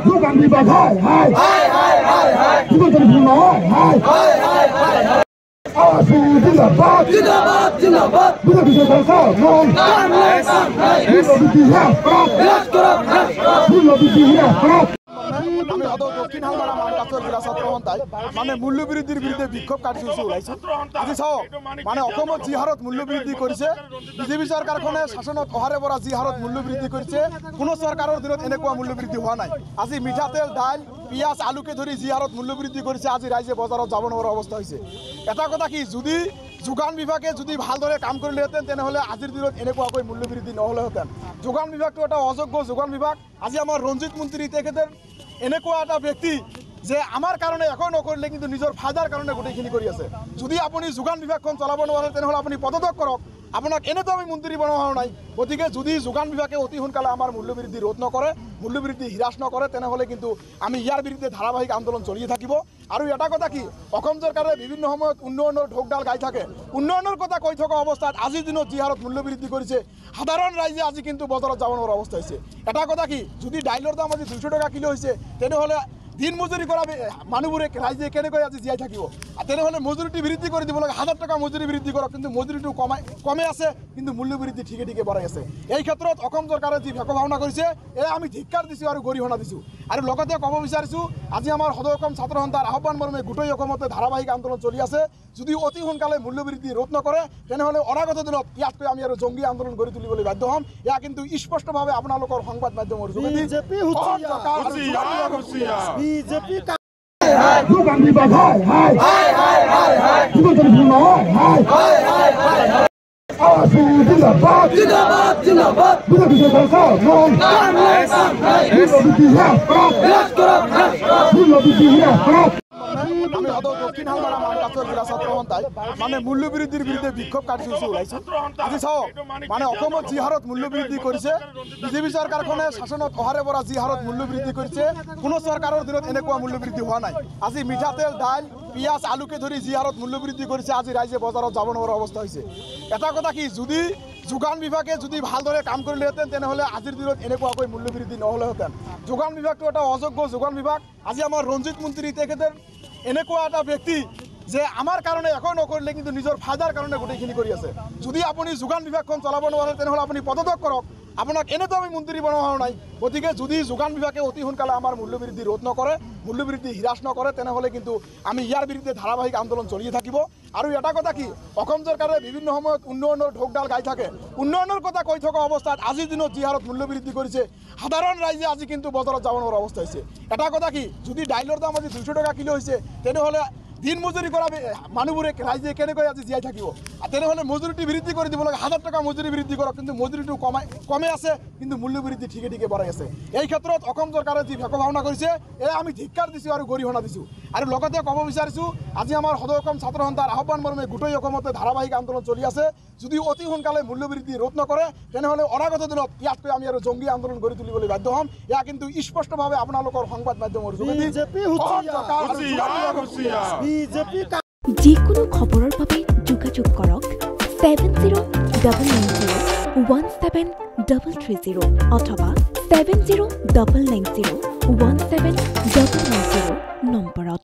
যোগান বিভাগ হাই হাই যুবদল ভূম হাই আওয়াজ জিন্দাবাদ জিন্দাবাদ জিন্দাবাদ বিজেপি সরকার নন বিজেপি আমি দক্ষিণ হালমারা মানকাছৰ জিলা ছাত্ৰ সন্থাই মানে মূল্যবৃদ্ধিৰ বিৰুদ্ধে বিক্ষোভ কাৰ্যসূচী ওলাইছে। আজি চাওক মানে অসমত যি হাৰত মূল্যবৃদ্ধি কৰিছে, বিজেপি চৰকাৰখনে শাসনত অহাৰে পৰা যি হাৰত মূল্যবৃদ্ধি কৰিছে, কোনো চৰকাৰৰ দিনত এনেকুৱা মূল্যবৃদ্ধি হোৱা নাই। আজি মিঠাতেল, দাইল, পিঁয়াজ, আলুকে ধৰি যি হাৰত মূল্যবৃদ্ধি কৰিছে, আজি ৰাইজে বজাৰত যাব নোৱাৰা অৱস্থা হৈছে। এটা কথা কি, যদি যোগান বিভাগে যদি ভালদৰে কাম কৰিলেহেঁতেন তেনেহ'লে আজিৰ দিনত এনেকুৱাকৈ মূল্যবৃদ্ধি নহ'লেহেঁতেন। যোগান বিভাগটো এটা অযোগ্য যোগান বিভাগ। আজি আমাৰ ৰঞ্জিত মন্ত্ৰী তেখেতে এনেকুৱা এটা ব্যক্তি যে আমাৰ কাৰণে একো নকৰিলে কিন্তু নিজৰ ফাইদাৰ কাৰণে গোটেইখিনি কৰি আছে। যদি আপুনি যোগান বিভাগখন চলাব নোৱাৰে তেনেহ'লে আপুনি পদত্যাগ কৰক। আপোনাক এনেতো আমি মন্ত্ৰী বনোৱা নাই। গতিকে যদি যোগান বিভাগে অতি সোনকালে আমাৰ মূল্যবৃদ্ধি ৰোধ নকৰে, মূল্যবৃদ্ধি হ্ৰাস নকৰে, তেনেহ'লে কিন্তু আমি ইয়াৰ বিৰুদ্ধে ধাৰাবাহিক আন্দোলন চলিয়ে থাকিব। আৰু এটা কথা কি, অসম চৰকাৰে বিভিন্ন সময়ত উন্নয়নৰ ঢোকডাল গাই থাকে। উন্নয়নৰ কথা কৈ থকা অৱস্থাত আজিৰ দিনত যি হাৰত মূল্যবৃদ্ধি কৰিছে, সাধাৰণ ৰাইজে আজি কিন্তু বজাৰত যাব নোৱাৰা অৱস্থা হৈছে। এটা কথা কি, যদি দাইলৰ দাম আজি 200 টকা কিলো হৈছে, তেনেহ'লে দিন মজুৰি কৰা মানুহবোৰে ৰাইজে কেনেকৈ আজি জীয়াই থাকিব? তেনেহ'লে মজুৰিটো বৃদ্ধি কৰি দিব লাগে। 1000 টকা মজুৰি বৃদ্ধি কৰক, কিন্তু মজুৰিটো কমে আছে, কিন্তু মূল্য বৃদ্ধি ঠিকে ঠিকে বঢ়াই আছে। এই ক্ষেত্ৰত অসম চৰকাৰে যি ভেকভাওনা কৰিছে, এয়া আমি ধিক্কাৰ দিছোঁ আৰু গৰিহণা দিছোঁ। আৰু লগতে ক'ব বিচাৰিছোঁ, আজি আমাৰ সদৌ অসম ছাত্ৰ সন্থাৰ আহ্বান মৰ্মে গোটেই অসমতে ধাৰাবাহিক আন্দোলন চলি আছে। যদি অতি সোনকালে মূল্যবৃদ্ধি ৰোধ নকৰে তেনেহ'লে অনাগত দিনত ইয়াতকৈ আমি আৰু জংগী আন্দোলন গঢ়ি তুলিবলৈ বাধ্য হ'ম। এয়া কিন্তু স্পষ্টভাৱে আপোনালোকৰ সংবাদ মাধ্যমৰ যোগেদি যোগান বিভাগ হাই হাই যুবদল ভূম হাই আওয়াজ জিন্দাবাদ জিন্দাবাদ জিন্দাবাদ বিজেপি সরকার নন বিজেপি আমি দক্ষিণ হালমাৰা মানকাছৰ জিলা ছাত্ৰ সন্থাই মানে মূল্যবৃদ্ধিৰ বিৰুদ্ধে বিক্ষোভ কাৰ্যসূচী ওলাইছে। আজি চাওক মানে অসমত যি হাৰত মূল্যবৃদ্ধি কৰিছে, বিজেপি চৰকাৰখনে শাসনত অহাৰে পৰা যি হাৰত মূল্যবৃদ্ধি কৰিছে, কোনো চৰকাৰৰ দিনত এনেকুৱা মূল্যবৃদ্ধি হোৱা নাই। আজি মিঠাতেল, দাইল, পিঁয়াজ, আলুকে ধৰি যি হাৰত মূল্যবৃদ্ধি কৰিছে, আজি ৰাইজে বজাৰত যাব নোৱাৰা অৱস্থা হৈছে। এটা কথা কি, যদি যোগান বিভাগে যদি ভালদৰে কাম কৰিলেহেঁতেন তেনেহ'লে আজিৰ দিনত এনেকুৱাকৈ মূল্যবৃদ্ধি নহ'লেহেঁতেন। যোগান বিভাগটো এটা অযোগ্য যোগান বিভাগ। আজি আমাৰ ৰঞ্জিত মন্ত্ৰী তেখেতে এনেকুৱা এটা ব্যক্তি যে আমাৰ কাৰণে একো নকৰিলে কিন্তু নিজৰ ফাইদাৰ কাৰণে গোটেইখিনি কৰি আছে। যদি আপুনি যোগান বিভাগখন চলাব নোৱাৰে তেনেহ'লে আপুনি পদত্যাগ কৰক। আপোনাক এনেতো আমি মন্ত্ৰী বনোৱা নাই। গতিকে যদি যোগান বিভাগে অতি সোনকালে আমাৰ মূল্যবৃদ্ধি ৰোধ নকৰে, মূল্যবৃদ্ধি হ্ৰাস নকৰে, তেনেহ'লে কিন্তু আমি ইয়াৰ বিৰুদ্ধে ধাৰাবাহিক আন্দোলন চলিয়ে থাকিব। আৰু এটা কথা কি, অসম চৰকাৰে বিভিন্ন সময়ত উন্নয়নৰ ঢোকডাল গাই থাকে। উন্নয়নৰ কথা কৈ থকা অৱস্থাত আজিৰ দিনত যি হাৰত মূল্যবৃদ্ধি কৰিছে, সাধাৰণ ৰাইজে আজি কিন্তু বজাৰত যাব নোৱাৰা অৱস্থা হৈছে। এটা কথা কি, যদি দাইলৰ দাম আজি 200 টকা কিলো হৈছে, তেনেহ'লে দিন মজুৰি কৰা মানুহবোৰে ৰাইজে কেনেকৈ আজি জীয়াই থাকিব? তেনেহ'লে মজুৰিটো বৃদ্ধি কৰি দিব লাগে। 1000 টকা মজুৰি বৃদ্ধি কৰক, কিন্তু মজুৰিটো কমে আছে, কিন্তু মূল্য বৃদ্ধি ঠিকে ঠিকে বঢ়াই আছে। এই ক্ষেত্ৰত অসম চৰকাৰে যি ভেকভাওনা কৰিছে, এয়া আমি ধিক্কাৰ দিছোঁ আৰু গৰিহণা দিছোঁ। আৰু লগতে ক'ব বিচাৰিছোঁ, আজি আমাৰ সদৌ অসম ছাত্ৰ সন্থাৰ আহ্বান মৰ্মে গোটেই অসমতে ধাৰাবাহিক আন্দোলন চলি আছে। যদি অতি সোনকালে মূল্যবৃদ্ধি ৰোধ নকৰে তেনেহ'লে অনাগত দিনত ইয়াতকৈ আমি আৰু জংগী আন্দোলন গঢ়ি তুলিবলৈ বাধ্য হ'ম। এয়া কিন্তু স্পষ্টভাৱে আপোনালোকৰ সংবাদ মাধ্যমৰ যোগেদি যিকোনো খবৰৰ বাবে যোগাযোগ কৰক 7099017330 অথবা 7099017990 নম্বৰত।